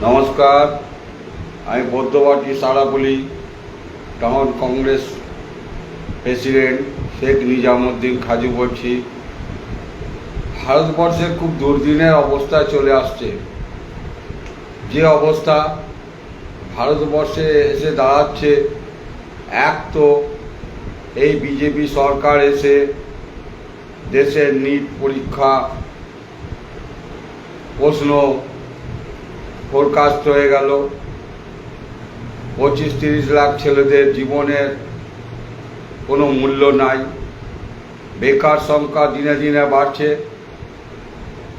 নমস্কার, আমি বৌদ্ধবাটি সারাপলি town Congress president Sheikh Nizamuddin Khaju বলছি। ভারতবর্ষে খুব দুর্দিনের অবস্থায় চলে আসছে। যে অবস্থা ভারতবর্ষে এসে দাঁড়াচ্ছে, এক তো এই বিজেপি সরকার এসে দেশের নিট পরীক্ষা প্রশ্ন ফোরকাস্ট হয়ে গেল। 25-30 লাখ ছেলেদের জীবনের কোনো মূল্য নাই। বেকার সংখ্যা দিনে দিনে বাড়ছে।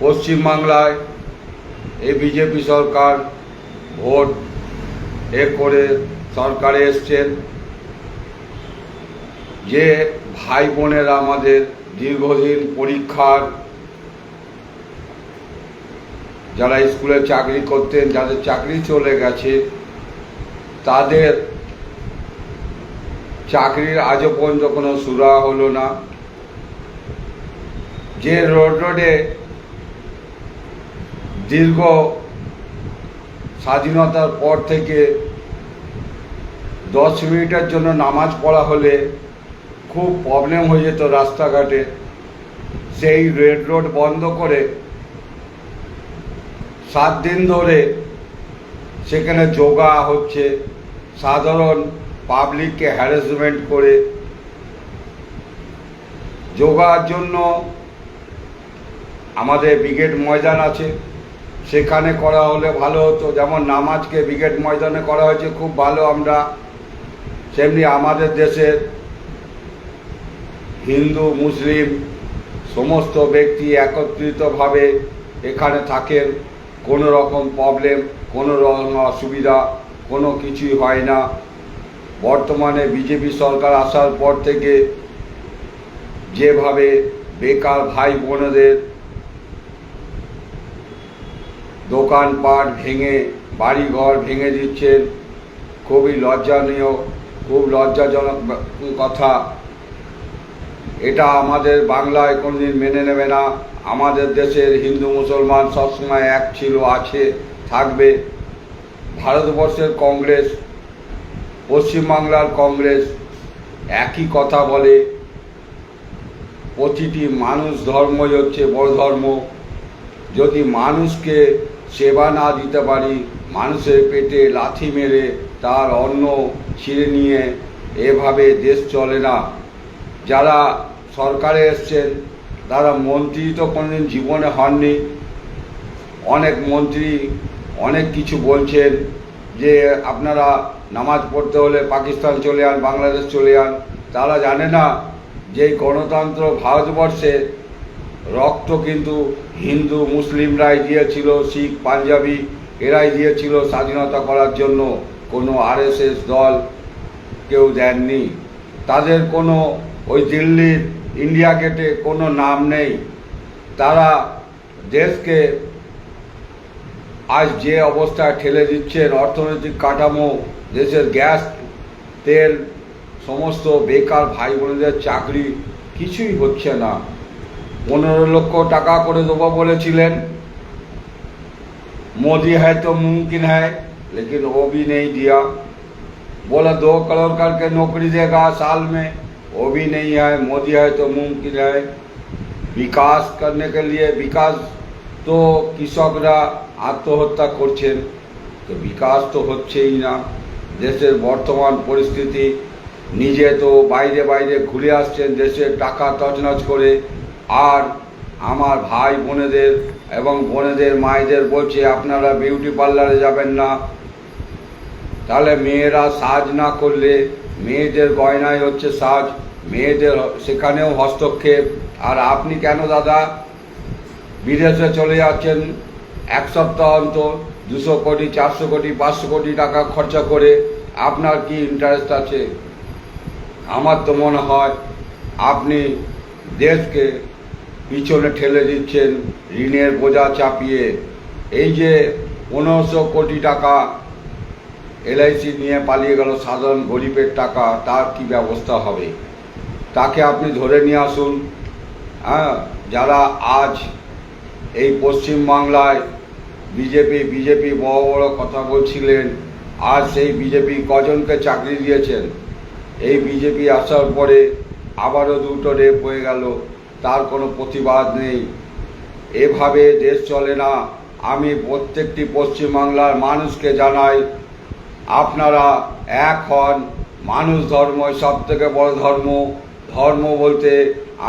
পশ্চিমবাংলায় এই বিজেপি সরকার ভোট করে সরকারে এসছেন। যে ভাই বোনেরা আমাদের দীর্ঘদিন পরীক্ষার, যারা স্কুলে চাকরি করতেন, যাদের চাকরি চলে গেছে, তাদের চাকরির আজও পর্যন্ত কোনো সুরা হলো না। যে রোডে দীর্ঘ স্বাধীনতার পর থেকে 10 মিনিটের জন্য নামাজ পড়া হলে খুব প্রবলেম হয়ে যেত রাস্তাঘাটে, সেই রেড রোড বন্ধ করে 7 দিন ধরে সেখানে যোগা হচ্ছে। সাধারণ পাবলিককে হ্যারাসমেন্ট করে যোগার জন্য আমাদের ব্রিগেড ময়দান আছে, সেখানে করা হলে ভালো হতো। যেমন নামাজকে ব্রিগেড ময়দানে করা হয়েছে, খুব ভালো। আমরা সেমনি আমাদের দেশের হিন্দু মুসলিম সমস্ত ব্যক্তি একত্রিতভাবে এখানে থাকেন, কোনো রকম প্রবলেম, কোনো রকম অসুবিধা কোনো কিছুই হয় না। বর্তমানে বিজেপি সরকার আসার পর থেকে যেভাবে বেকার ভাই বোনেদের দোকানপাট ভেঙে, বাড়িঘর ভেঙে দিচ্ছেন, খুবই লজ্জানীয়, খুব লজ্জাজনক কথা। এটা আমাদের বাংলায় কোনোদিন মেনে নেবে না। আমাদের দেশের হিন্দু মুসলমান সবসময় এক ছিল, আছে, থাকবে। ভারতবর্ষের কংগ্রেস, পশ্চিমবাংলার কংগ্রেস একই কথা বলে। প্রতিটি মানুষ ধর্মই হচ্ছে বড় ধর্ম। যদি মানুষকে সেবা না দিতে পারি, মানুষের পেটে লাথি মেরে তার অন্ন ছিঁড়ে নিয়ে এভাবে দেশ চলে না। যারা সরকারে এসছেন তারা মন্ত্রী তো কোনোদিন জীবনে হননি। অনেক মন্ত্রী অনেক কিছু বলছেন যে আপনারা নামাজ পড়তে হলে পাকিস্তান চলে যান, বাংলাদেশ চলে যান। তারা জানে না যে গণতন্ত্র ভারতবর্ষে রক্ত কিন্তু হিন্দু মুসলিমরাই দিয়েছিল, শিখ পাঞ্জাবি এরাই দিয়েছিল স্বাধীনতা করার জন্য। কোনো আরএসএস দল কেউ দেননি। তাদের কোনো ওই দিল্লির ইন্ডিয়া গেটে কোনো নাম নেই। তারা দেশকে আজ যে অবস্থায় ঠেলে দিচ্ছেন, অর্থনৈতিক কাঠামো, দেশের গ্যাস তেল, সমস্ত বেকার ভাই বোনেদের চাকরি কিছুই হচ্ছে না। 15 লক্ষ টাকা করে দেবো বলেছিলেন मोदी है तो मुमकिन है, लेकिन वो भी नहीं दिया। बोला 2 करोड़ करके नौकरी देगा साल में, वो भी नहीं है। मोदी है तो मुमकिन है। विकास करने के लिए, विकास तो কৃষকরা আত্মহত্যা করছেন, তো বিকাশ তো হচ্ছেই না। দেশের বর্তমান পরিস্থিতি, নিজে তো বাইরে বাইরে ঘুরে আসছেন দেশের টাকা তছনছ করে। আর আমার ভাই বোনেদের এবং বোনেদের মায়েদের বলছে আপনারা বিউটি পার্লারে যাবেন না, তাহলে মেয়েরা সাজ না করলে, মেয়েদের গয়নাই হচ্ছে সাজ, মেয়েদের সেখানেও হস্তক্ষেপ। আর আপনি কেন দাদা বিদেশে চলে যাচ্ছেন এক সপ্তাহ অন্তর 200 কোটি 400 কোটি 500 কোটি টাকা খরচা করে? আপনার কি ইন্টারেস্ট আছে? আমার তো মনে হয় আপনি দেশকে পিছনে ঠেলে দিচ্ছেন ঋণের বোঝা চাপিয়ে। এই যে 1500 কোটি টাকা এলআইসি নিয়ে পালিয়ে গেল সাধারণ গরিবের টাকা, তার কি ব্যবস্থা হবে? তাকে আপনি ধরে নিয়ে আসুন। যারা আজ এই পশ্চিমবাংলায় বিজেপি বড় বড় কথা বলছিলেন, আর সেই বিজেপি কজনকে চাকরি দিয়েছেন? এই বিজেপি আসার পরে আবারও 2টো রেপ হয়ে গেল, তার কোনো প্রতিবাদ নেই। এভাবে দেশ চলে না। আমি প্রত্যেকটি পশ্চিমবাংলার মানুষকে জানাই, আপনারা এক হন। মানুষ ধর্মই সব থেকে বড় ধর্ম। ধর্ম বলতে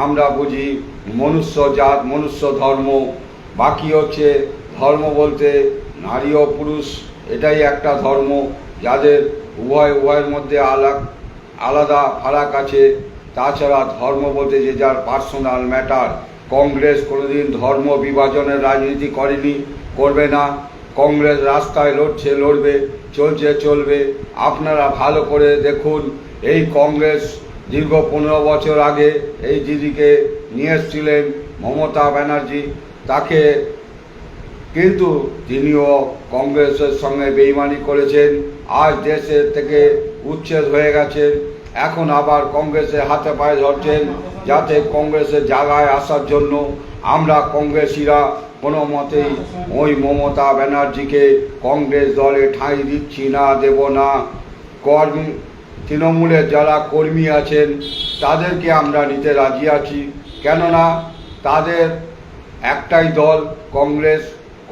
আমরা বুঝি মনুষ্য জাত, মনুষ্য ধর্ম। বাকি হচ্ছে ধর্ম বলতে নারী ও পুরুষ, এটাই একটা ধর্ম। যাদের উভয়ের মধ্যে আলাদা ফারাক আছে। তাছাড়া ধর্ম বলতে যে যার পার্সোনাল ম্যাটার। কংগ্রেস কোনোদিন ধর্ম বিভাজনের রাজনীতি করেনি, করবে না। কংগ্রেস রাস্তায় লড়বে, চলবে। আপনারা ভালো করে দেখুন, এই কংগ্রেস দীর্ঘ 15 বছর আগে এই দিদিকে নিয়ে এসেছিলেন মমতা ব্যানার্জি, তাকে, কিন্তু তিনিও কংগ্রেসের সঙ্গে বেইমানি করেছেন। আজ দেশের থেকে উচ্ছেদ হয়ে গেছেন, এখন আবার কংগ্রেসের হাতে পায়ে ধরছেন যাতে কংগ্রেসের জায়গায় আসার জন্য। আমরা কংগ্রেসিরা কোনো মতেই ওই মমতা ব্যানার্জিকে কংগ্রেস দলে ঠাঁই দিচ্ছি না, দেব না। তৃণমূলের যারা কর্মী আছেন তাদেরকে আমরা নিতে রাজি আছি, কেননা তাদের একটাই দল কংগ্রেস।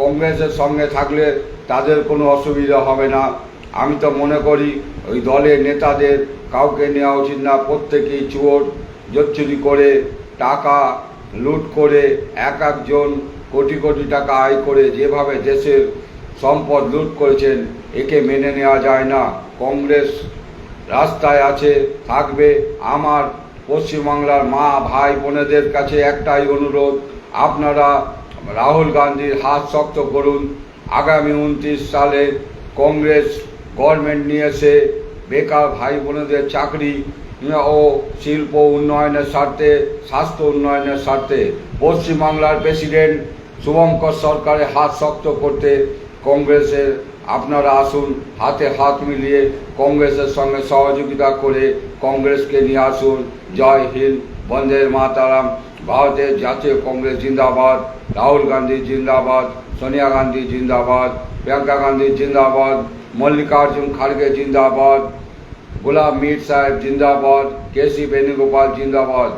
কংগ্রেসের সঙ্গে থাকলে তাদের কোনো অসুবিধা হবে না। আমি তো মনে করি ওই দলের নেতাদের কাউকে নেওয়া উচিত না। প্রত্যেকেই চোর, জচ্চুরি করে, টাকা লুট করে, একজন কোটি টাকা আয় করে যেভাবে দেশের সম্পদ লুট করেছেন, একে মেনে নেওয়া যায় না। কংগ্রেস রাস্তায় আছে, থাকবে। আমার পশ্চিমবাংলার মা ভাই বোনেদের কাছে একটাই অনুরোধ, আপনারা রাহুল গান্ধীর হাত শক্ত করুন। আগামী 29 সালে কংগ্রেস গভর্নমেন্ট নিয়ে এসে বেকার ভাই বোনেদের চাকরি ও শিল্প উন্নয়নের স্বার্থে, স্বাস্থ্য উন্নয়নের স্বার্থে পশ্চিমবাংলার প্রেসিডেন্ট শুভঙ্কর সরকারের হাত শক্ত করতে কংগ্রেসের আপনারা আসুন। হাতে হাত মিলিয়ে কংগ্রেসের সঙ্গে সহযোগিতা করে কংগ্রেসকে নিয়ে আসুন। জয় হিন্দ, বন্দে মাতারাম। ভারতের জাতীয় কংগ্রেস জিন্দাবাদ। রাহুল গান্ধী জিন্দাবাদ, সোনিয়া গান্ধী জিন্দাবাদ, প্রিয়াঙ্কা গান্ধী জিন্দাবাদ, মল্লিকার্জুন খাড়গে জিন্দাবাদ, গোলাম মীর সাহেব জিন্দাবাদ, কেসি বেণুগোপাল জিন্দাবাদ।